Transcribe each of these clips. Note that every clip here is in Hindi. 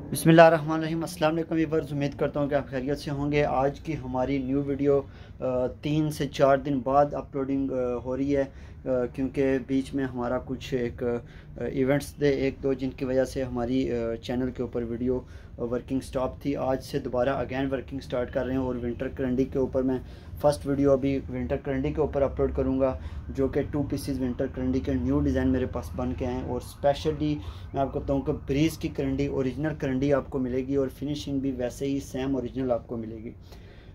बिस्मिल्लाहिर्रहमानिर्रहीम। अस्सलाम वालेकुम व्यूअर्स, उम्मीद करता हूँ कि आप खैरियत से होंगे। आज की हमारी न्यू वीडियो 3 से 4 दिन बाद अपलोडिंग हो रही है, क्योंकि बीच में हमारा कुछ एक इवेंट्स थे एक दो, जिनकी वजह से हमारी चैनल के ऊपर वीडियो वर्किंग स्टॉप थी। आज से दोबारा अगेन वर्किंग स्टार्ट कर रहे हैं और विंटर करंडी के ऊपर मैं फ़र्स्ट वीडियो अभी विंटर करंडी के ऊपर अपलोड करूंगा, जो कि 2 पीसेस विंटर करंडी के न्यू डिज़ाइन मेरे पास बन के आए। और स्पेशली मैं आपको बताऊं कि ब्रीज़ की करंडी ओरिजिनल करंडी आपको मिलेगी और फिनिशिंग भी वैसे ही सेम ओरिजिनल आपको मिलेगी।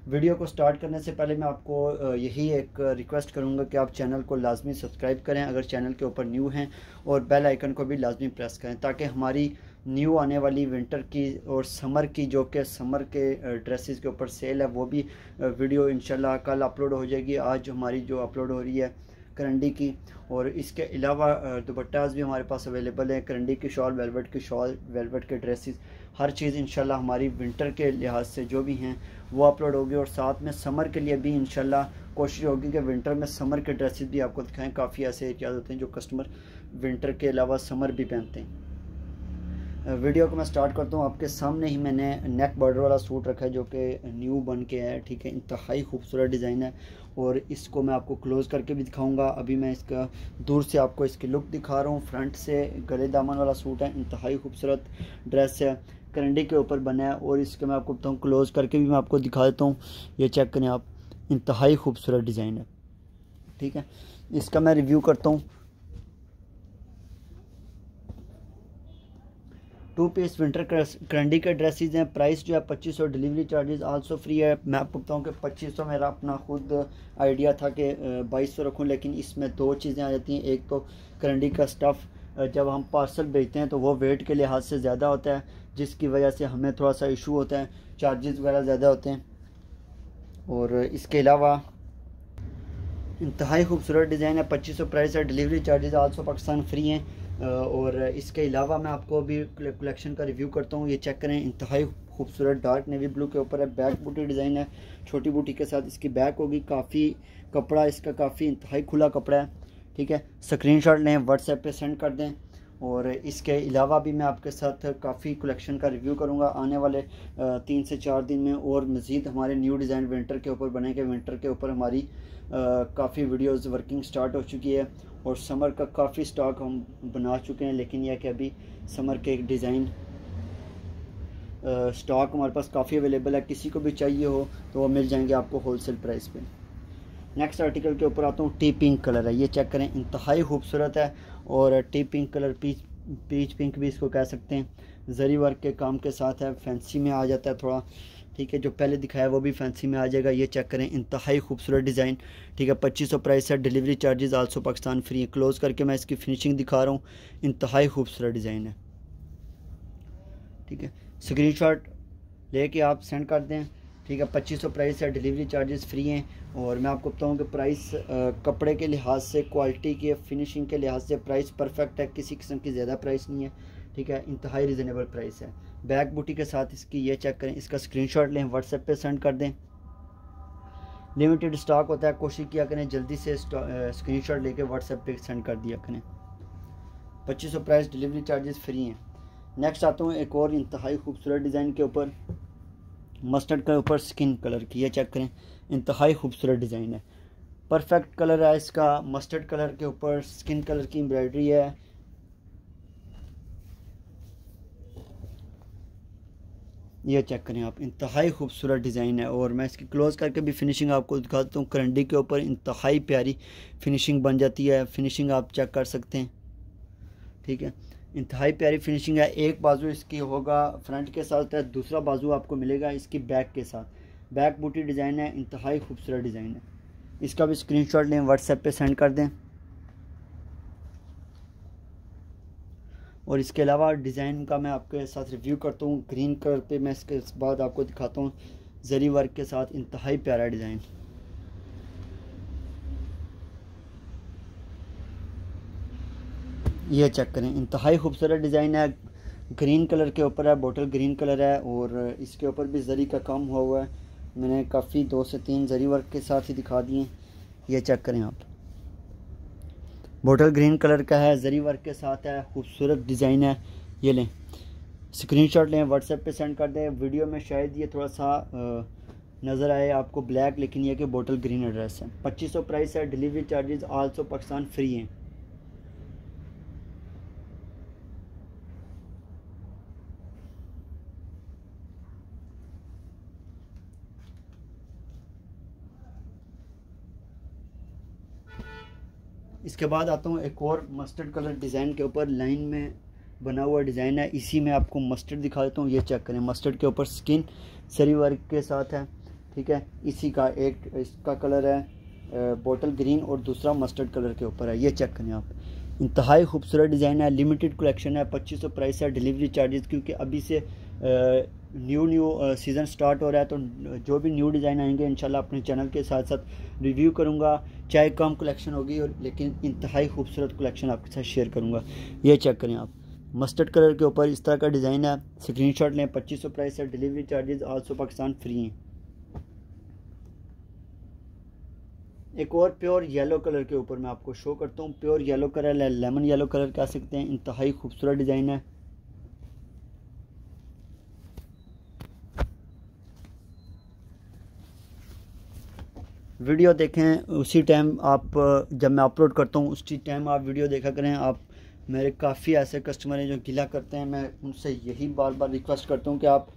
वीडियो को स्टार्ट करने से पहले मैं आपको यही एक रिक्वेस्ट करूंगा कि आप चैनल को लाजमी सब्सक्राइब करें अगर चैनल के ऊपर न्यू हैं, और बेल आइकन को भी लाजमी प्रेस करें ताकि हमारी न्यू आने वाली विंटर की और समर की, जो कि समर के ड्रेसेस के ऊपर सेल है, वो भी वीडियो इंशाल्लाह कल अपलोड हो जाएगी। आज हमारी जो अपलोड हो रही है करंडी की, और इसके अलावा दुपट्टास भी हमारे पास अवेलेबल है। करंडी की शॉल, वेलवेट की शॉल, वेलवेट के ड्रेसेस, हर चीज़ इंशाल्लाह हमारी विंटर के लिहाज से जो भी हैं वो अपलोड होगी। और साथ में समर के लिए भी इंशाल्लाह कोशिश होगी कि विंटर में समर के ड्रेसेस भी आपको दिखाएं। काफ़ी ऐसे एरियाज होते हैं जो कस्टमर विंटर के अलावा समर भी पहनते हैं। वीडियो को मैं स्टार्ट करता हूँ। आपके सामने ही मैंने नेक बॉर्डर वाला सूट रखा है जो कि न्यू बन के है, ठीक है। इंतहाई खूबसूरत डिज़ाइन है और इसको मैं आपको क्लोज़ करके भी दिखाऊंगा। अभी मैं इसका दूर से आपको इसकी लुक दिखा रहा हूँ। फ्रंट से गले दामन वाला सूट है, इंतहाई खूबसूरत ड्रेस है, करंडी के ऊपर बना है। और इसके मैं आपको बताऊँ क्लोज़ करके भी मैं आपको दिखा देता हूँ। ये चेक करें आप, इंतहाई खूबसूरत डिज़ाइन है, ठीक है। इसका मैं रिव्यू करता हूँ। 2 पीस विंटर करंडी के ड्रेसेस हैं। प्राइस जो है 2500, डिलीवरी चार्जेस आल्सो फ्री है। मैं आपको बताऊँ कि 2500 मेरा अपना खुद आइडिया था कि 2200 रखूँ, लेकिन इसमें दो चीज़ें आ जाती हैं। एक तो करंडी का स्टफ़ जब हम पार्सल भेजते हैं तो वो वेट के लिहाज से ज़्यादा होता है, जिसकी वजह से हमें थोड़ा सा इशू होता है, चार्जेस वगैरह ज़्यादा होते हैं। और इसके अलावा इंतहाई खूबसूरत डिज़ाइन है, 2500 प्राइस है, delivery charges also Pakistan free हैं। और इसके अलावा मैं आपको अभी कलेक्शन का रिव्यू करता हूँ। ये चेक करें, इंतहाई खूबसूरत डार्क नेवी ब्लू के ऊपर है, बैक बूटी डिज़ाइन है, छोटी बूटी के साथ इसकी बैक होगी। काफ़ी कपड़ा इसका काफ़ी इंतहाई खुला कपड़ा है, ठीक है। स्क्रीनशॉट लें, व्हाट्सएप पे सेंड कर दें। और इसके अलावा भी मैं आपके साथ काफ़ी कलेक्शन का रिव्यू करूंगा आने वाले 3 से 4 दिन में। और मज़ीद हमारे न्यू डिज़ाइन विंटर के ऊपर बनेंगे। विंटर के ऊपर हमारी काफ़ी वीडियोस वर्किंग स्टार्ट हो चुकी है और समर का काफ़ी स्टॉक हम बना चुके हैं, लेकिन यह कि अभी समर के डिज़ाइन स्टॉक हमारे पास काफ़ी अवेलेबल है। किसी को भी चाहिए हो तो वो मिल जाएंगे आपको होलसेल प्राइस पे। नेक्स्ट आर्टिकल के ऊपर आता हूँ। टी पिंक कलर है, ये चेक करें, इंतहाई खूबसूरत है। और tea pink colour, peach pink भी इसको कह सकते हैं, जरी वर्क के काम के साथ है, फैंसी में आ जाता है थोड़ा, ठीक है। जो पहले दिखाया वो भी फैंसी में आ जाएगा। ये चेक करें, इंतहाई खूबसूरत डिज़ाइन, ठीक है। 2500 प्राइस है, delivery charges also Pakistan free है। क्लोज़ करके मैं इसकी फिनिशिंग दिखा रहा हूँ, इंतहाई खूबसूरत डिज़ाइन है, ठीक है। स्क्रीनशॉट लेके आप सेंड कर दें, ठीक है। 2500 प्राइस है, डिलीवरी चार्जेस फ्री हैं। और मैं आपको बताऊं कि प्राइस कपड़े के लिहाज से, क्वालिटी के, फिनिशिंग के लिहाज से प्राइस परफेक्ट है, किसी किस्म की ज़्यादा प्राइस नहीं है, ठीक है। इंतहाई रिजनेबल प्राइस है। बैक बूटी के साथ इसकी, ये चेक करें, इसका स्क्रीनशॉट लें, व्हाट्सएप पे सेंड कर दें। लिमिटेड स्टॉक होता है, कोशिश किया करें जल्दी से स्क्रीनशॉट लेके व्हाट्सएप पे सेंड कर दिया करें। 2500 प्राइस, डिलीवरी चार्जेस फ्री हैं। नेक्स्ट आता हूँ एक और इंतहाई खूबसूरत डिज़ाइन के ऊपर, मस्टर्ड के ऊपर स्किन कलर की। ये चेक करें, इंतहाई खूबसूरत डिज़ाइन है, परफेक्ट कलर है इसका। मस्टर्ड कलर के ऊपर स्किन कलर की एम्ब्रॉयडरी है। ये चेक करें आप, इंतहाई खूबसूरत डिज़ाइन है। और मैं इसकी क्लोज़ करके भी फिनिशिंग आपको दिखाता हूँ। करंडी के ऊपर इंतहाई प्यारी फिनिशिंग बन जाती है, फिनिशिंग आप चेक कर सकते हैं, ठीक है। इंतहाई प्यारी फिनिशिंग है। एक बाजू इसकी होगा फ्रंट के साथ है, दूसरा बाजू आपको मिलेगा इसकी बैक के साथ। बैक बूटी डिज़ाइन है, इंतहाई खूबसूरत डिज़ाइन है। इसका भी स्क्रीनशॉट लें, व्हाट्सएप पे सेंड कर दें। और इसके अलावा डिज़ाइन का मैं आपके साथ रिव्यू करता हूँ। ग्रीन कलर पे मैं इसके बाद आपको दिखाता हूँ, जरी वर्क के साथ, इंतहाई प्यारा डिज़ाइन। ये चेक करें, इंतहाई खूबसूरत डिज़ाइन है, ग्रीन कलर के ऊपर है, बोटल ग्रीन कलर है। और इसके ऊपर भी जरी का काम हुआ हुआ है। मैंने काफ़ी 2 से 3 जरी वर्क के साथ ही दिखा दिए। ये चेक करें आप, बोटल ग्रीन कलर का है, जरी वर्क के साथ है, खूबसूरत डिज़ाइन है। ये लें, स्क्रीनशॉट लें, व्हाट्सएप पे सेंड कर दें। वीडियो में शायद ये थोड़ा सा नज़र आए आपको ब्लैक, लेकिन ये कि बोतल ग्रीन एड्रेस है। 2500 प्राइस है। Delivery charges also Pakistan free हैं। इसके बाद आता हूँ एक और मस्टर्ड कलर डिज़ाइन के ऊपर लाइन में बना हुआ डिज़ाइन है। इसी में आपको मस्टर्ड दिखा देता हूँ। ये चेक करें, मस्टर्ड के ऊपर स्किन सरी वर्क के साथ है, ठीक है। इसी का एक इसका कलर है बोतल ग्रीन और दूसरा मस्टर्ड कलर के ऊपर है। ये चेक करें आप, इंतहाई खूबसूरत डिज़ाइन है। लिमिटेड कलेक्शन है। 2500 प्राइस है। डिलीवरी चार्जेस, क्योंकि अभी से न्यू सीज़न स्टार्ट हो रहा है, तो जो भी न्यू डिज़ाइन आएंगे इंशाल्लाह अपने चैनल के साथ साथ रिव्यू करूँगा। चाहे कम कलेक्शन होगी और लेकिन इंतहाई खूबसूरत कलेक्शन आपके साथ शेयर करूँगा। ये चेक करें आप, मस्टर्ड कलर के ऊपर इस तरह का डिज़ाइन है। स्क्रीनशॉट लें। 2500 प्राइस है। Delivery charges also Pakistan free हैं। एक और प्योर येलो कलर के ऊपर मैं आपको शो करता हूँ। प्योर येलो कलर है, लेमन येलो कलर कह सकते हैं। इंतहाई खूबसूरत डिज़ाइन है। वीडियो देखें उसी टाइम आप, जब मैं अपलोड करता हूँ उसी टाइम आप वीडियो देखा करें। आप मेरे काफ़ी ऐसे कस्टमर हैं जो गिला करते हैं, मैं उनसे यही बार बार रिक्वेस्ट करता हूँ कि आप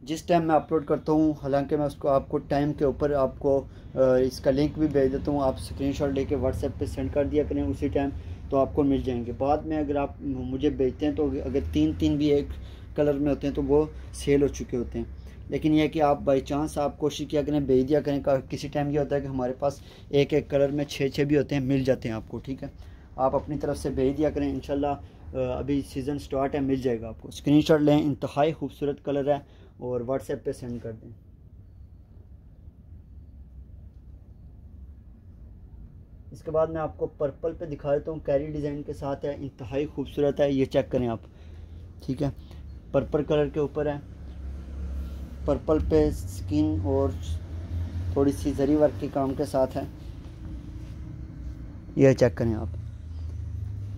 जिस टाइम मैं अपलोड करता हूँ, हालांकि मैं उसको आपको टाइम के ऊपर आपको इसका लिंक भी भेज देता हूँ, आप स्क्रीनशॉट लेके व्हाट्सएप पे सेंड कर दिया करें उसी टाइम, तो आपको मिल जाएंगे। बाद में अगर आप मुझे भेजते हैं तो अगर तीन भी एक कलर में होते हैं तो वो सेल हो चुके होते हैं। लेकिन यह कि आप बाई चांस आप कोशिश किया करें, भेज दिया करें। किसी टाइम ये होता है कि हमारे पास एक एक कलर में छः भी होते हैं, मिल जाते हैं आपको, ठीक है। आप अपनी तरफ से भेज दिया करें, इंशाल्लाह अभी सीज़न स्टार्ट है, मिल जाएगा आपको। स्क्रीनशॉट लें, इंतहाई खूबसूरत कलर है और व्हाट्सएप पे सेंड कर दें। इसके बाद मैं आपको पर्पल पे दिखा देता हूँ, कैरी डिज़ाइन के साथ है, इंतहाई खूबसूरत है। ये चेक करें आप, ठीक है, पर्पल कलर के ऊपर है। पर्पल पे स्किन और थोड़ी सी जरी वर्क के काम के साथ है। यह चेक करें आप,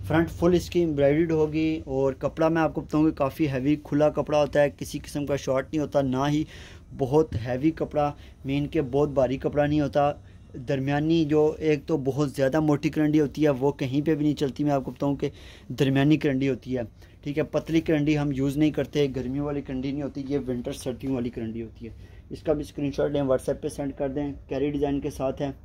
फ्रंट फुल इसकी एम्ब्रॉयडर्ड होगी। और कपड़ा मैं आपको बताऊँगी काफ़ी हैवी खुला कपड़ा होता है, किसी किस्म का शॉर्ट नहीं होता, ना ही बहुत हैवी कपड़ा मीन के बहुत भारी कपड़ा नहीं होता। दरमियानी, जो एक तो बहुत ज़्यादा मोटी करंडी होती है वो कहीं पे भी नहीं चलती, मैं आपको बताऊँ कि दरमियानी करंडी होती है, ठीक है। पतली करंडी हम यूज़ नहीं करते, गर्मियों वाली करंडी नहीं होती, ये विंटर सर्दियों वाली करंडी होती है। इसका भी स्क्रीनशॉट लें, व्हाट्सएप पे सेंड कर दें। कैरी डिज़ाइन के साथ है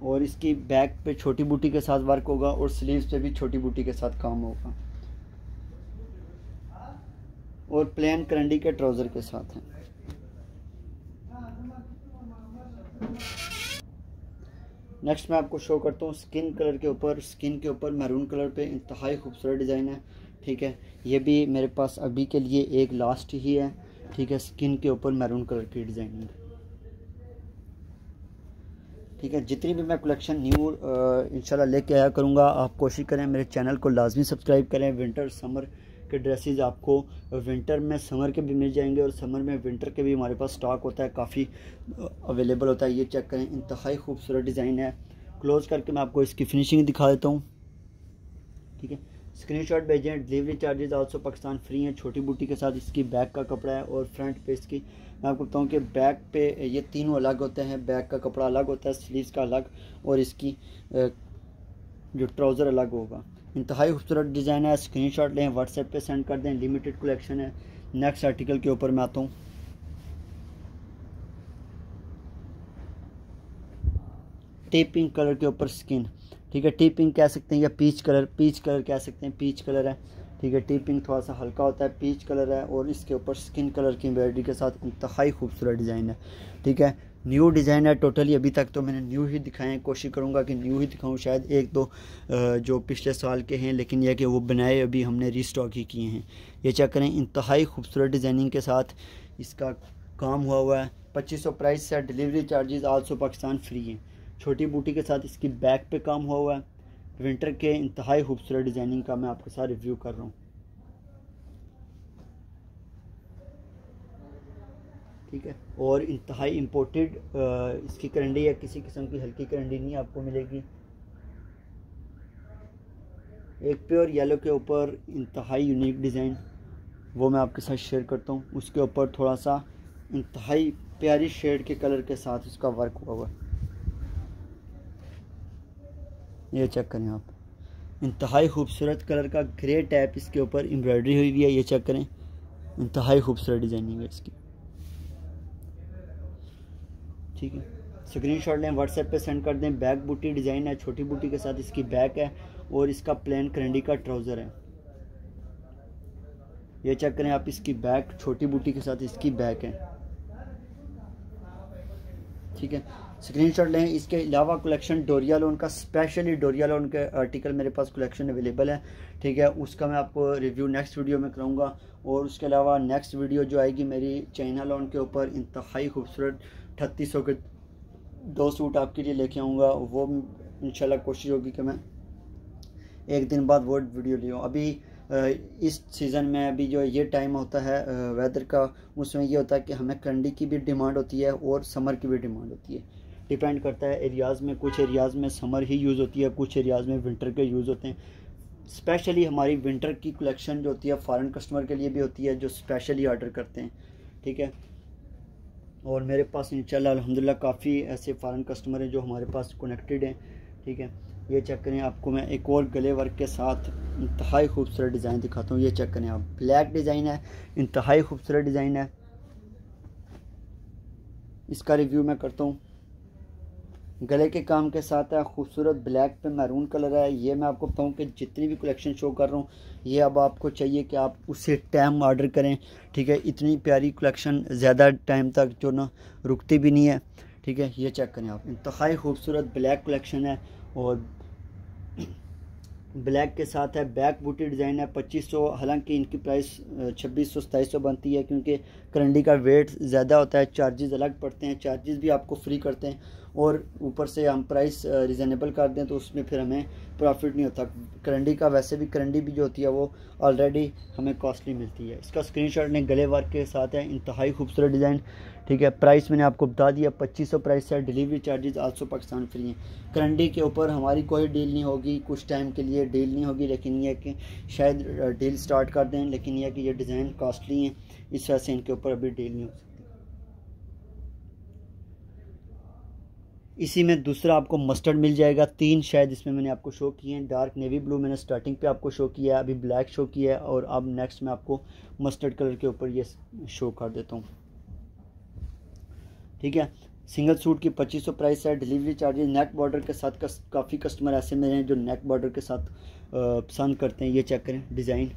और इसकी बैक पे छोटी बूटी के साथ वर्क होगा और स्लीव्स पे भी छोटी बूटी के साथ काम होगा और प्लेन करंडी के ट्राउज़र के साथ है। नेक्स्ट मैं आपको शो करता हूँ स्किन कलर के ऊपर। स्किन के ऊपर मैरून कलर पे इंतहाई खूबसूरत डिज़ाइन है, ठीक है। ये भी मेरे पास अभी के लिए एक लास्ट ही है, ठीक है। स्किन के ऊपर मैरून कलर की डिज़ाइनिंग, ठीक है। जितनी भी मैं कलेक्शन न्यू इंशाल्लाह लेके आया करूँगा, आप कोशिश करें मेरे चैनल को लाजमी सब्सक्राइब करें। विंटर समर के ड्रेसेस आपको विंटर में समर के भी मिल जाएंगे और समर में विंटर के भी हमारे पास स्टॉक होता है, काफ़ी अवेलेबल होता है। ये चेक करें, इंतहाई खूबसूरत डिज़ाइन है। क्लोज करके मैं आपको इसकी फिनिशिंग दिखा देता हूँ, ठीक है। स्क्रीनशॉट भेजें। Delivery charges also Pakistan free हैं। छोटी बूटी के साथ इसकी बैक का कपड़ा है और फ्रंट पे इसकी, मैं आपको बताऊँ कि बैक पे ये तीनों अलग होते हैं। बैक का कपड़ा अलग होता है, स्लीव्स का अलग, और इसकी जो ट्राउज़र अलग होगा। इंतहाई खूबसूरत डिज़ाइन है। स्क्रीनशॉट लें, व्हाट्सएप पे सेंड कर दें। लिमिटेड कलेक्शन है। नेक्स्ट आर्टिकल के ऊपर मैं आता हूँ। टी पिंक कलर के ऊपर स्किन, ठीक है। टी पिंक कह सकते हैं या पीच कलर कह सकते हैं, पीच कलर है, ठीक है। टी पिंक थोड़ा सा हल्का होता है, पीच कलर है और इसके ऊपर स्किन कलर की एम्ब्रॉयडरी के साथ इंतहाई खूबसूरत डिज़ाइन है, ठीक है। न्यू डिज़ाइन है टोटली। अभी तक तो मैंने न्यू ही दिखाए हैं, कोशिश करूँगा कि न्यू ही दिखाऊँ। शायद एक दो जो पिछले साल के हैं, लेकिन यह कि वो बनाए अभी हमने रीस्टॉक ही किए हैं। ये चेक करें, इंतहाई खूबसूरत डिज़ाइनिंग के साथ इसका काम हुआ है। 2500 प्राइस है। Delivery charges also Pakistan free हैं। छोटी बूटी के साथ इसकी बैक पे काम हुआ है। विंटर के इंतहाई खूबसूरत डिज़ाइनिंग का मैं आपके साथ रिव्यू कर रहा हूँ, ठीक है। और इंतहाई इम्पोर्टेड इसकी करंडी है, किसी किस्म की हल्की करंडी नहीं आपको मिलेगी। एक प्योर येलो के ऊपर इंतहाई यूनिक डिज़ाइन, वो मैं आपके साथ शेयर करता हूँ। उसके ऊपर थोड़ा सा इंतहाई प्यारी शेड के कलर के साथ उसका वर्क हुआ हुआ, ये चेक करें आप। इंतहाई खूबसूरत कलर का ग्रे टैप इसके ऊपर एम्ब्रॉयडरी हुई हुई है, ये चेक करें। इंतहाई खूबसूरत डिज़ाइनिंग है इसकी, ठीक है। स्क्रीनशॉट लें, व्हाट्सएप पे सेंड कर दें। बैक बूटी डिज़ाइन है, छोटी बूटी के साथ इसकी बैक है और इसका प्लेन करंडी का ट्राउज़र है, ये चेक करें आप। इसकी बैक छोटी बूटी के साथ इसकी बैक है, ठीक है। स्क्रीनशॉट लें। इसके अलावा कलेक्शन डोरिया लोन का, स्पेशली डोरिया लोन के आर्टिकल मेरे पास कलेक्शन अवेलेबल है, ठीक है। उसका मैं आपको रिव्यू नेक्स्ट वीडियो में कराऊंगा। और उसके अलावा नेक्स्ट वीडियो जो आएगी मेरी चाइना लोन के ऊपर इंतहाई खूबसूरत 3800 के 2 सूट आपके लिए लेके आऊँगा। वो इंशाल्लाह कोशिश होगी कि मैं एक दिन बाद वो वीडियो ले आऊँ। अभी इस सीज़न में अभी जो ये टाइम होता है वेदर का, उसमें ये होता है कि हमें करंडी की भी डिमांड होती है और समर की भी डिमांड होती है। डिपेंड करता है एरियाज़ में, कुछ एरियाज़ में समर ही यूज़ होती है, कुछ एरियाज़ में विंटर के यूज़ होते हैं। स्पेशली हमारी विंटर की कलेक्शन जो होती है फ़ॉरेन कस्टमर के लिए भी होती है, जो स्पेशली ऑर्डर करते हैं, ठीक है। और मेरे पास इंशाल्लाह अल्हम्दुलिल्लाह काफ़ी ऐसे फ़ॉरेन कस्टमर हैं जो हमारे पास कनेक्टेड हैं, ठीक है। ये चेक करें, आपको मैं एक और गले वर्क के साथ इंतहाई खूबसूरत डिज़ाइन दिखाता हूँ। ये चेक करें आप, ब्लैक डिज़ाइन है, इंतहाई खूबसूरत डिज़ाइन है। इसका रिव्यू मैं करता हूँ। गले के काम के साथ है, खूबसूरत ब्लैक पे मैरून कलर है। ये मैं आपको बताऊँ कि जितनी भी कलेक्शन शो कर रहा हूँ, ये अब आपको चाहिए कि आप उसे टाइम ऑर्डर करें, ठीक है। इतनी प्यारी कलेक्शन ज़्यादा टाइम तक जो ना रुकती भी नहीं है, ठीक है। ये चेक करें आप, इंतहाई खूबसूरत ब्लैक कलेक्शन है और ब्लैक के साथ है। बैक बूटी डिज़ाइन है, 2500। हालांकि इनकी प्राइस 2600-2700 बनती है क्योंकि करंडी का वेट ज़्यादा होता है, चार्जेस अलग पड़ते हैं, चार्जेस भी आपको फ्री करते हैं और ऊपर से हम प्राइस रिजनेबल कर दें तो उसमें फिर हमें प्रॉफिट नहीं होता। करंडी का वैसे भी करंडी भी जो होती है वो ऑलरेडी हमें कॉस्टली मिलती है। इसका स्क्रीनशॉट ने गले वर्क के साथ है, इंतहाई खूबसूरत डिज़ाइन, ठीक है। प्राइस मैंने आपको बता दिया, 2500 प्राइस है। Delivery charges also Pakistan free हैं। करंडी के ऊपर हमारी कोई डील नहीं होगी, कुछ टाइम के लिए डील नहीं होगी, लेकिन यह कि शायद डील स्टार्ट कर दें, लेकिन यह कि ये डिज़ाइन कॉस्टली हैं, इस वजह से इनके ऊपर अभी डील नहीं हो सकती। इसी में दूसरा आपको मस्टर्ड मिल जाएगा, 3 शायद इसमें मैंने आपको शो किए हैं। डार्क नेवी ब्लू मैंने स्टार्टिंग पे आपको शो किया है, अभी ब्लैक शो किया है और अब नेक्स्ट मैं आपको मस्टर्ड कलर के ऊपर ये शो कर देता हूँ, ठीक है। सिंगल सूट की 2500 प्राइस है। डिलीवरी चार्जेस नेक बॉर्डर के साथ काफ़ी कस्टमर ऐसे मेरे हैं जो नेक बॉर्डर के साथ पसंद करते हैं। ये चेक करें, डिज़ाइन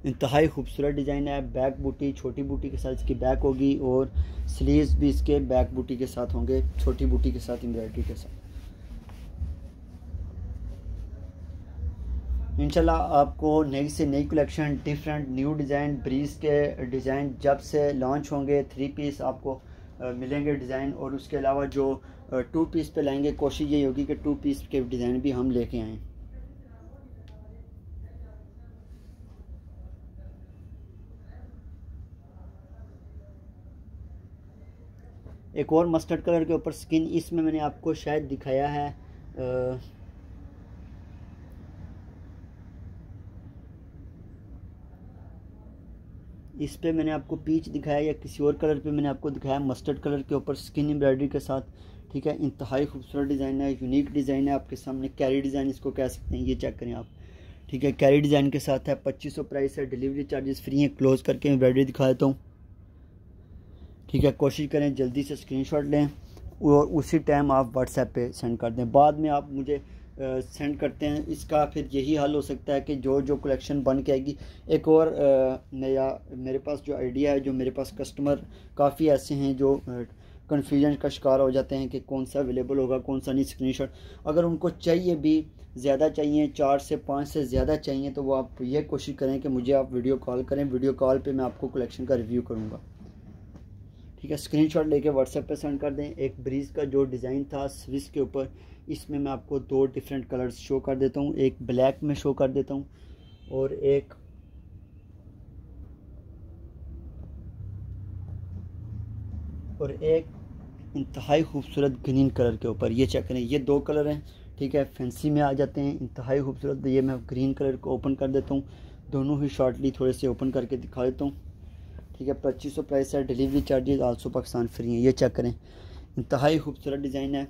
इंतहाई खूबसूरत डिज़ाइन है। बैक बूटी, छोटी बूटी के साथ इसकी बैक होगी और स्लीव्स भी इसके बैक बूटी के साथ होंगे, छोटी बूटी के साथ, एम्ब्रॉयडरी के साथ। इंशाल्लाह आपको नई से नई collection, different new design, breeze के डिज़ाइन जब से लॉन्च होंगे, 3 पीस आपको मिलेंगे डिज़ाइन। और उसके अलावा जो 2 पीस पे लाएंगे, कोशिश यही होगी कि 2 पीस के डिज़ाइन भी हम लेके आएँ। एक और मस्टर्ड कलर के ऊपर स्किन, इसमें मैंने आपको शायद दिखाया है इस पे मैंने आपको पीच दिखाया या किसी और कलर पे मैंने आपको दिखाया। मस्टर्ड कलर के ऊपर स्किन एम्ब्रॉयडरी के साथ, ठीक है। इंतहाई खूबसूरत डिज़ाइन है, यूनिक डिज़ाइन है आपके सामने। कैरी डिज़ाइन इसको कह सकते हैं, ये चेक करें आप, ठीक है। कैरी डिज़ाइन के साथ है, 2500 प्राइस है। डिलीवरी चार्जेस फ्री हैं। क्लोज करके एम्ब्रॉयडरी दिखा देता हूँ, ठीक है। कोशिश करें जल्दी से स्क्रीनशॉट लें और उसी टाइम आप व्हाट्सएप पे सेंड कर दें। बाद में आप मुझे सेंड करते हैं, इसका फिर यही हल हो सकता है कि जो जो कलेक्शन बन के आएगी। एक और मेरे पास जो आइडिया है, जो मेरे पास कस्टमर काफ़ी ऐसे हैं जो कन्फ्यूजन का शिकार हो जाते हैं कि कौन सा अवेलेबल होगा, कौन सा नहीं। स्क्रीनशॉट अगर उनको चाहिए भी ज़्यादा चाहिए, 4 से 5 से ज़्यादा चाहिए, तो वो आप ये कोशिश करें कि मुझे आप वीडियो कॉल करें। वीडियो कॉल पे मैं आपको कलेक्शन का रिव्यू करूँगा, ठीक है। स्क्रीनशॉट लेके व्हाट्सएप पे सेंड कर दें। एक ब्रीज का जो डिज़ाइन था स्विस के ऊपर, इसमें मैं आपको 2 डिफरेंट कलर्स शो कर देता हूँ। एक ब्लैक में शो कर देता हूँ और एक इंतहाई खूबसूरत ग्रीन कलर के ऊपर। ये चेक करें, ये 2 कलर हैं, ठीक है। फैंसी में आ जाते हैं, इंतहाई खूबसूरत। ये मैं ग्रीन कलर को ओपन कर देता हूँ, दोनों ही शॉर्टली थोड़े से ओपन करके दिखा देता हूँ, ठीक है। 2500 प्राइस है, delivery charges also Pakistan free हैं। ये चेक करें, इंतहाई खूबसूरत डिज़ाइन है।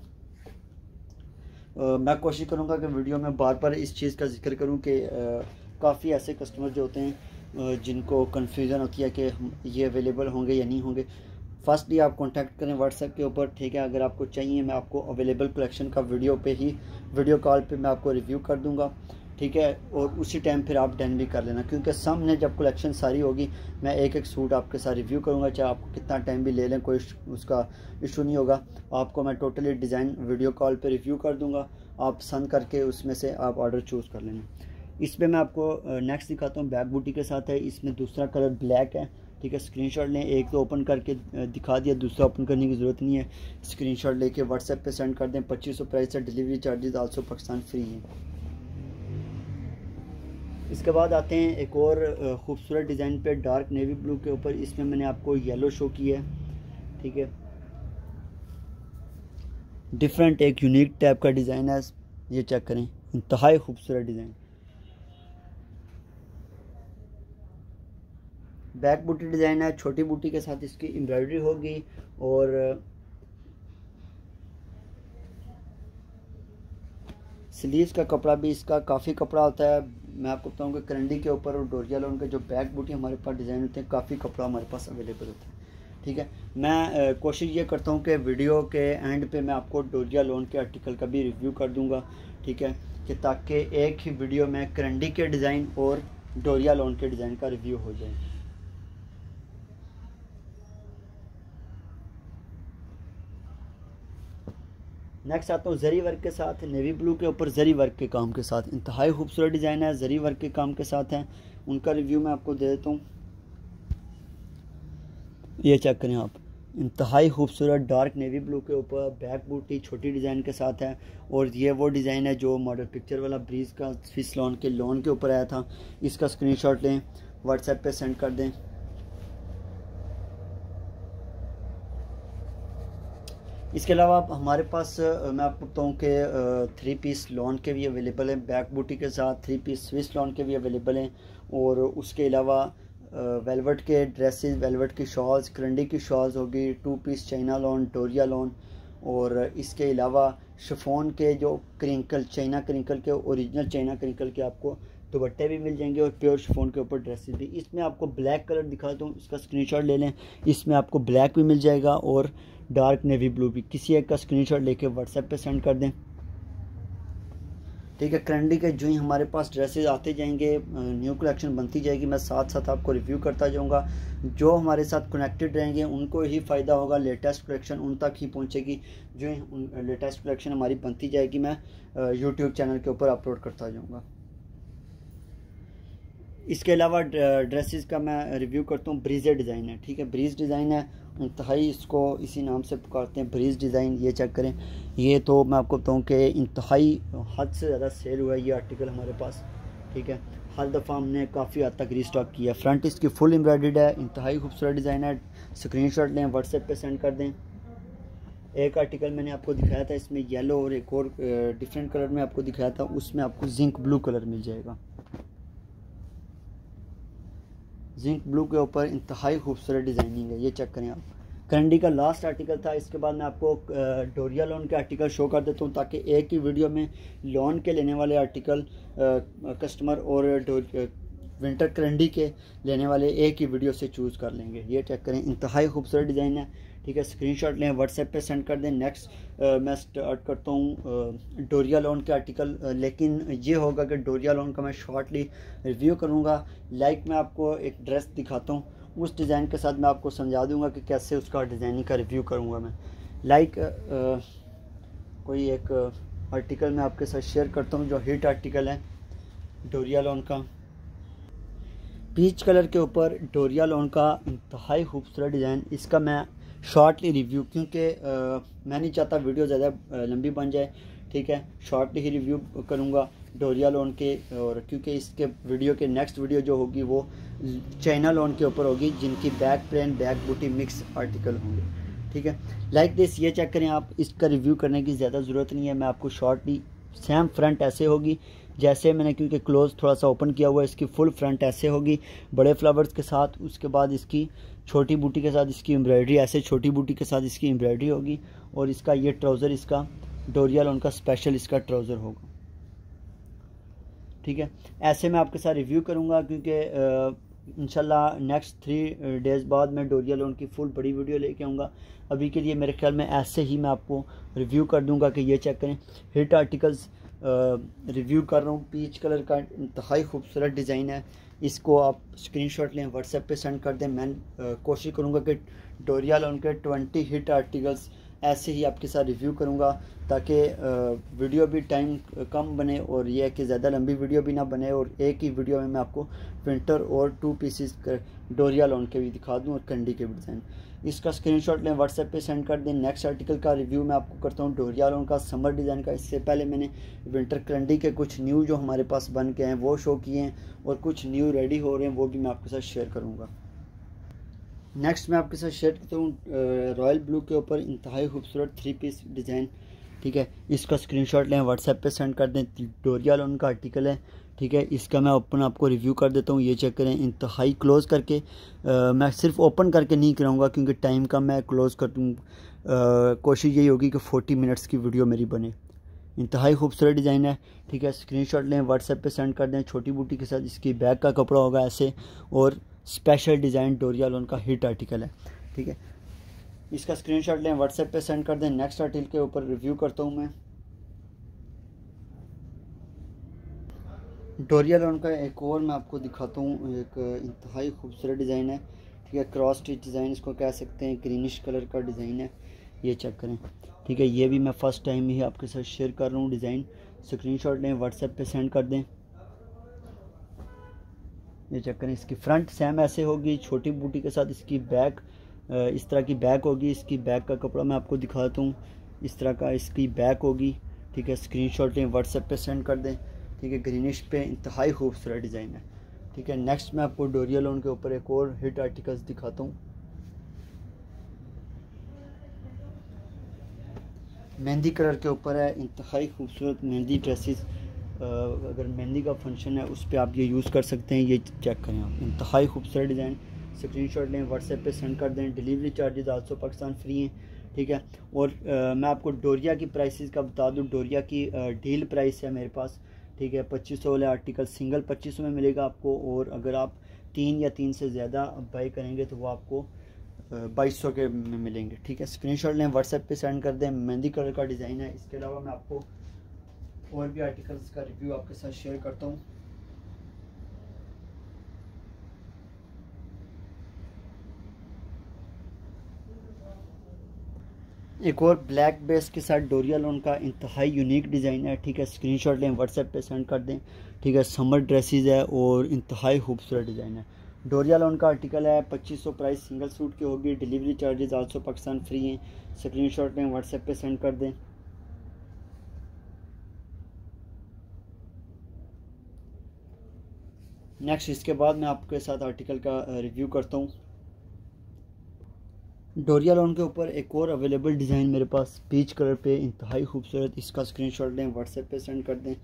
मैं कोशिश करूँगा कि वीडियो में बार बार इस चीज़ का जिक्र करूँ कि काफ़ी ऐसे कस्टमर जो होते हैं जिनको कन्फ्यूज़न होती है कि ये अवेलेबल होंगे या नहीं होंगे। फर्स्टली आप कांटेक्ट करें व्हाट्सएप के ऊपर, ठीक है। अगर आपको चाहिए मैं आपको अवेलेबल कलेक्शन का वीडियो कॉल पे मैं आपको रिव्यू कर दूंगा, ठीक है। और उसी टाइम फिर आप डन भी कर लेना, क्योंकि सामने जब कलेक्शन सारी होगी मैं एक एक सूट आपके साथ रिव्यू करूंगा, चाहे आपको कितना टाइम भी ले लें, कोई उसका इशू नहीं होगा। आपको मैं टोटली डिज़ाइन वीडियो कॉल पे रिव्यू कर दूंगा, आप पसंद करके उसमें से आप ऑर्डर चूज़ कर लेना। इस पर मैं आपको नेक्स्ट दिखाता हूँ, बैक बूटी के साथ है। इसमें दूसरा कलर ब्लैक है, ठीक है। स्क्रीनशॉट लें, एक तो ओपन करके दिखा दिया, दूसरा ओपन करने की ज़रूरत नहीं है। स्क्रीनशॉट लेके व्हाट्सएप पे सेंड कर दें। 2500 प्राइस है, delivery charges also Pakistan free है। इसके बाद आते हैं एक और ख़ूबसूरत डिज़ाइन पे, डार्क नेवी ब्लू के ऊपर। इसमें मैंने आपको येलो शो किया है, ठीक है। डिफरेंट एक यूनिक टाइप का डिज़ाइन है, ये चेक करें, इंतहाई खूबसूरत डिज़ाइन। बैक बूटी डिज़ाइन है, छोटी बूटी के साथ इसकी एम्ब्रॉयडरी होगी। और स्लीव्स का कपड़ा भी इसका काफ़ी कपड़ा होता है। मैं आपको बताऊँ कि करंडी के ऊपर और डोरिया लोन के जो बैक बूटी हमारे पास डिज़ाइन होते हैं, काफ़ी कपड़ा हमारे पास अवेलेबल होता है, ठीक है। मैं कोशिश ये करता हूँ कि वीडियो के एंड पे मैं आपको डोरिया लोन के आर्टिकल का भी रिव्यू कर दूँगा, ठीक है, कि ताकि एक ही वीडियो में करंडी के डिज़ाइन और डोरिया लोन के डिज़ाइन का रिव्यू हो जाए। नेक्स्ट आता हूँ जरी वर्क के साथ, नेवी ब्लू के ऊपर जरी वर्क के काम के साथ। इंतहाई खूबसूरत डिज़ाइन है, जरी वर्क के काम के साथ हैं। उनका रिव्यू मैं आपको दे देता हूँ, ये चेक करें आप, इंतहाई खूबसूरत डार्क नेवी ब्लू के ऊपर बैक बूटी छोटी डिज़ाइन के साथ है। और ये वो डिज़ाइन है जो मॉडल पिक्चर वाला ब्रीज का स्विस लॉन के ऊपर आया था। इसका स्क्रीनशॉट लें, व्हाट्सएप पे सेंड कर दें। इसके अलावा हमारे पास मैं आपको बताऊँ कि 3 पीस लॉन के भी अवेलेबल हैं, बैक बूटी के साथ 3 पीस स्विस लॉन के भी अवेलेबल हैं। और उसके अलावा वेलवेट के ड्रेसेस, वेलवेट की शॉल्स, करंडी की शॉल्स होगी, 2 पीस चाइना लॉन, डोरिया लॉन। और इसके अलावा शिफॉन के जो क्रिंकल, चाइना क्रिंकल के ओरिजिनल चाइना क्रिंकल के आपको दुपट्टे भी मिल जाएंगे और प्योर शिफॉन के ऊपर ड्रेसेस भी। इसमें आपको ब्लैक कलर दिखाता हूँ, इसका स्क्रीनशॉट ले लें। इसमें आपको ब्लैक भी मिल जाएगा और डार्क नेवी ब्लू भी। किसी एक का स्क्रीनशॉट लेके व्हाट्सएप पे सेंड कर दें, ठीक है। करंडी के जो ही हमारे पास ड्रेसेस आते जाएंगे, न्यू कलेक्शन बनती जाएगी, मैं साथ साथ आपको रिव्यू करता जाऊंगा। जो हमारे साथ कनेक्टेड रहेंगे उनको ही फ़ायदा होगा, लेटेस्ट कलेक्शन उन तक ही पहुंचेगी। जो ही लेटेस्ट कलेक्शन हमारी बनती जाएगी मैं यूट्यूब चैनल के ऊपर अपलोड करता जाऊँगा। इसके अलावा ड्रेसेस का मैं रिव्यू करता हूँ। ब्रीजे डिज़ाइन है, ठीक है, ब्रीज डिज़ाइन है, इंतहाई इसको इसी नाम से पुकारते हैं, ब्रीज डिज़ाइन। ये चेक करें, ये तो मैं आपको बताऊँ कि इंतहाई हद से ज़्यादा सेल हुआ है ये आर्टिकल हमारे पास, ठीक है। हर दफ़ा हमने काफ़ी हद तक रीस्टॉक किया। फ्रंट इसकी फुल एम्ब्रॉयडर्ड है, इंतहाई खूबसूरत डिज़ाइन है। स्क्रीनशॉट लें, व्हाट्सएप पे सेंड कर दें। एक आर्टिकल मैंने आपको दिखाया था, इसमें येलो और एक और डिफरेंट कलर में आपको दिखाया था, उसमें आपको जिंक ब्लू कलर मिल जाएगा। जिंक ब्लू के ऊपर इंतहाई खूबसूरत डिज़ाइनिंग है, ये चेक करें आप। करंडी का लास्ट आर्टिकल था। इसके बाद मैं आपको डोरिया लोन के आर्टिकल शो कर देता हूँ, ताकि एक ही वीडियो में लोन के लेने वाले आर्टिकल कस्टमर और विंटर करंडी के लेने वाले एक ही वीडियो से चूज़ कर लेंगे। ये चेक करें, इंतहाई खूबसूरत डिज़ाइन है, ठीक है। स्क्रीनशॉट लें, व्हाट्सएप पे सेंड कर दें। नेक्स्ट मैं स्टार्ट करता हूँ डोरिया लोन के आर्टिकल, लेकिन ये होगा कि डोरिया लोन का मैं शॉर्टली रिव्यू करूँगा। लाइक मैं आपको एक ड्रेस दिखाता हूँ, उस डिज़ाइन के साथ मैं आपको समझा दूँगा कि कैसे उसका डिज़ाइनिंग का रिव्यू करूँगा मैं। लाइक कोई एक आर्टिकल मैं आपके साथ शेयर करता हूँ जो हिट आर्टिकल है डोरिया लोन का। पीच कलर के ऊपर डोरिया लोन का इंतहाई खूबसूरत डिज़ाइन। इसका मैं शॉर्टली रिव्यू, क्योंकि मैं नहीं चाहता वीडियो ज़्यादा लंबी बन जाए, ठीक है, शॉर्टली ही रिव्यू करूँगा डोरिया लोन के। और क्योंकि इसके वीडियो के नेक्स्ट वीडियो जो होगी वो चाइना लोन के ऊपर होगी, जिनकी बैक प्लेन बैक बूटी मिक्स आर्टिकल होंगे, ठीक है। लाइक दिस, ये चेक करें आप, इसका रिव्यू करने की ज़्यादा ज़रूरत नहीं है, मैं आपको शॉर्टली सेम फ्रंट ऐसे होगी जैसे मैंने, क्योंकि क्लोज थोड़ा सा ओपन किया हुआ है, इसकी फुल फ्रंट ऐसे होगी बड़े फ्लावर्स के साथ। उसके बाद इसकी छोटी बूटी के साथ इसकी एम्ब्रॉयडरी, ऐसे छोटी बूटी के साथ इसकी एम्ब्रॉयडरी होगी। और इसका ये ट्राउज़र, इसका डोरिया लॉन का स्पेशल इसका ट्राउज़र होगा। ठीक है, ऐसे मैं आपके साथ रिव्यू करूँगा, क्योंकि इंशाल्लाह नेक्स्ट 3 डेज़ बाद मैं डोरिया लॉन की फुल बड़ी वीडियो लेके आऊँगा। अभी के लिए मेरे ख्याल में ऐसे ही मैं आपको रिव्यू कर दूँगा कि ये चेक करें, हिट आर्टिकल्स रिव्यू कर रहा हूँ। पीच कलर का इंतहाई खूबसूरत डिज़ाइन है। इसको आप स्क्रीनशॉट लें, व्हाट्सएप पे सेंड कर दें। मैं कोशिश करूँगा कि डोरिया लॉन के 20 हिट आर्टिकल्स ऐसे ही आपके साथ रिव्यू करूँगा, ताकि वीडियो भी टाइम कम बने और यह है कि ज़्यादा लंबी वीडियो भी ना बने, और एक ही वीडियो में मैं आपको विंटर और 2 पीसेस डोरिया लॉन के भी दिखा दूँ और कंडी के भी डिज़ाइन। इसका स्क्रीनशॉट लें, व्हाट्सएप पे सेंड कर दें। नेक्स्ट आर्टिकल का रिव्यू मैं आपको करता हूँ डोरिया लॉन का समर डिज़ाइन का। इससे पहले मैंने विंटर कंडी के कुछ न्यू जो हमारे पास बन के हैं वो शो किए हैं, और कुछ न्यू रेडी हो रहे हैं, वो भी मैं आपके साथ शेयर करूँगा। नेक्स्ट मैं आपके साथ शेयर करता हूँ रॉयल ब्लू के ऊपर इंतहाई खूबसूरत 3 पीस डिज़ाइन। ठीक है, इसका स्क्रीनशॉट लें, व्हाट्सएप पे सेंड कर दें। डोरिया लॉन का आर्टिकल है। ठीक है, इसका मैं ओपन आपको रिव्यू कर देता हूँ। ये चेक करें, इंतहाई क्लोज करके मैं सिर्फ ओपन करके नहीं कराऊँगा क्योंकि टाइम का मैं क्लोज कर दूँ। कोशिश यही होगी कि 40 मिनट्स की वीडियो मेरी बने। इंतहाई खूबसूरत डिज़ाइन है। ठीक है, स्क्रीनशॉट लें, व्हाट्सएप पे सेंड कर दें। छोटी बूटी के साथ इसकी बैग का कपड़ा होगा ऐसे, और स्पेशल डिज़ाइन डोरिया लॉन का हिट आर्टिकल है। ठीक है, इसका स्क्रीनशॉट लें, व्हाट्सएप पे सेंड कर दें। नेक्स्ट आर्टिकल के ऊपर रिव्यू करता हूँ मैं। डोरिया लॉन का एक और मैं आपको दिखाता हूँ, एक इंतहाई खूबसूरत डिज़ाइन है। ठीक है, क्रॉस स्टिच डिज़ाइन इसको कह सकते हैं, ग्रीनिश कलर का डिज़ाइन है। ये चेक करें। ठीक है, ये भी मैं फ़र्स्ट टाइम ही आपके साथ शेयर कर रहा हूँ डिज़ाइन। स्क्रीनशॉट लें, व्हाट्सएप पे सेंड कर दें। ये चेक करें, इसकी फ्रंट सेम ऐसे होगी, छोटी बूटी के साथ इसकी बैक इस तरह की बैक होगी। इसकी बैक का कपड़ा मैं आपको दिखाता हूँ, इस तरह का इसकी बैक होगी। ठीक है, स्क्रीनशॉट लें, व्हाट्सएप पे सेंड कर दें। ठीक है, ग्रीनिश पे इंतहाई खूबसूरत डिज़ाइन है। ठीक है, नेक्स्ट मैं आपको डोरिया लॉन के ऊपर एक और हिट आर्टिकल्स दिखाता हूँ। मेहंदी कलर के ऊपर है, इंतहाई खूबसूरत मेहंदी ड्रेसेस। अगर मेहंदी का फंक्शन है उस पर आप ये यूज़ कर सकते हैं। ये चेक करें आप, इंतहाई खूबसूरत डिज़ाइन। स्क्रीनशॉट लें, व्हाट्सएप पे सेंड कर दें। Delivery charges also Pakistan free हैं। ठीक है, और मैं आपको डोरिया की प्राइसेस का बता दूं। डोरिया की डील प्राइस है मेरे पास। ठीक है, 2500 वाले आर्टिकल सिंगल 2500 में मिलेगा आपको, और अगर आप 3 या 3 से ज़्यादा बाई करेंगे तो वो आपको 2200 के में मिलेंगे। ठीक है, स्क्रीनशॉट लें, व्हाट्सएप पे सेंड कर दें। मेहंदी कलर का डिज़ाइन है। इसके अलावा मैं आपको और भी आर्टिकल्स का रिव्यू आपके साथ शेयर करता हूँ। एक और ब्लैक बेस के साथ डोरिया लॉन का इंतहाई यूनिक डिज़ाइन है। ठीक है, स्क्रीनशॉट लें, व्हाट्सएप पे सेंड कर दें। ठीक है, समर ड्रेसेस है और इंतहाई खूबसूरत डिज़ाइन है। डोरिया लॉन का आर्टिकल है, 2500 प्राइस सिंगल सूट की होगी। Delivery charges also Pakistan free हैं। स्क्रीनशॉट लें, व्हाट्सएप पे सेंड कर दें। नेक्स्ट इसके बाद मैं आपके साथ आर्टिकल का रिव्यू करता हूँ। डोरिया लॉन के ऊपर एक और अवेलेबल डिज़ाइन मेरे पास पीच कलर पे, इंतहाई खूबसूरत। इसका स्क्रीनशॉट लें, व्हाट्सएप पे सेंड कर दें।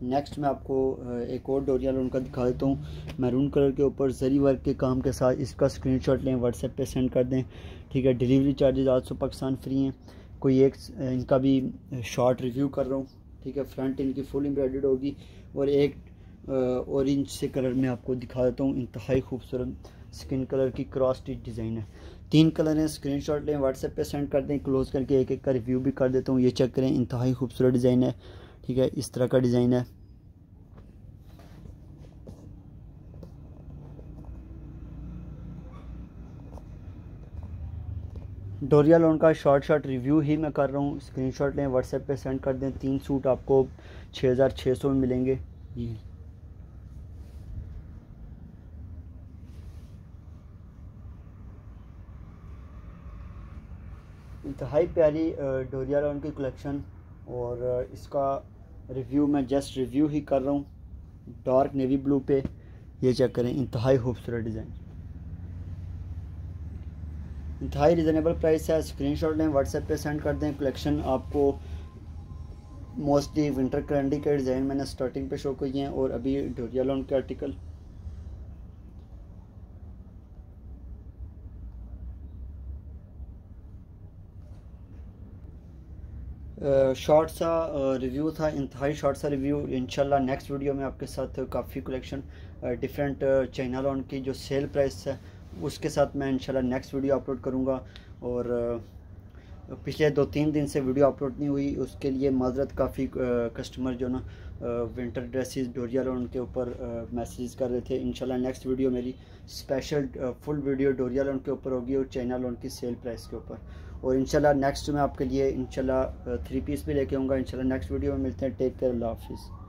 नेक्स्ट मैं आपको एक और डोरिया लॉन का दिखा देता हूँ, मैरून कलर के ऊपर जरी वर्क के काम के साथ। इसका स्क्रीनशॉट लें, व्हाट्सएप पे सेंड कर दें। ठीक है, delivery charges also Pakistan free हैं। कोई एक इनका भी शॉर्ट रिव्यू कर रहा हूँ। ठीक है, फ्रंट इनकी फुल एम्ब्रॉयडर्ड होगी, और एक ऑरेंज से कलर में आपको दिखा देता हूँ। इंतहाई खूबसूरत स्किन कलर की क्रॉस स्टिच डिज़ाइन है। 3 कलर हैं। स्क्रीनशॉट लें, व्हाट्सएप पे सेंड कर दें। क्लोज करके एक एक का रिव्यू भी कर देता हूँ। ये चेक करें, इंतहाई खूबसूरत डिज़ाइन है। ठीक है, इस तरह का डिज़ाइन है। डोरिया लॉन का शॉर्ट रिव्यू ही मैं कर रहा हूँ। स्क्रीनशॉट लें, व्हाट्सएप पे सेंड कर दें। 3 सूट आपको 6600 में मिलेंगे। जी, इंतहाई प्यारी डोरिया लॉन की कलेक्शन, और इसका रिव्यू मैं जस्ट रिव्यू ही कर रहा हूँ। डार्क नेवी ब्लू पे ये चेक करें, इंतहाई खूबसूरत डिज़ाइन, इंतहाई रिजनेबल प्राइस है। स्क्रीनशॉट लें, व्हाट्सएप पे सेंड कर दें। कलेक्शन आपको मोस्टली विंटर कैलेंडर के डिज़ाइन मैंने स्टार्टिंग पे शो किए हैं, और अभी डोरिया लॉन के आर्टिकल। शॉर्ट सा रिव्यू था, इंतहाई शॉर्ट सा रिव्यू। इंशाल्लाह नेक्स्ट वीडियो में आपके साथ काफ़ी कलेक्शन डिफरेंट चाइना लॉन की जो सेल प्राइस है उसके साथ मैं इंशाल्लाह नेक्स्ट वीडियो अपलोड करूँगा। और पिछले 2-3 दिन से वीडियो अपलोड नहीं हुई, उसके लिए माजरत। काफ़ी कस्टमर जो ना विंटर ड्रेसेस डोरिया लॉन के ऊपर मैसेज कर रहे थे। इंशाल्लाह नेक्स्ट वीडियो मेरी स्पेशल फुल वीडियो डोरिया लॉन के ऊपर होगी और चाइना लॉन की सेल प्राइस के ऊपर। और इंशाल्लाह नेक्स्ट में आपके लिए इंशाल्लाह 3 पीस भी लेके आऊँगा। इंशाल्लाह नेक्स्ट वीडियो में मिलते हैं। टेक केयर, अल्लाह हाफिज़।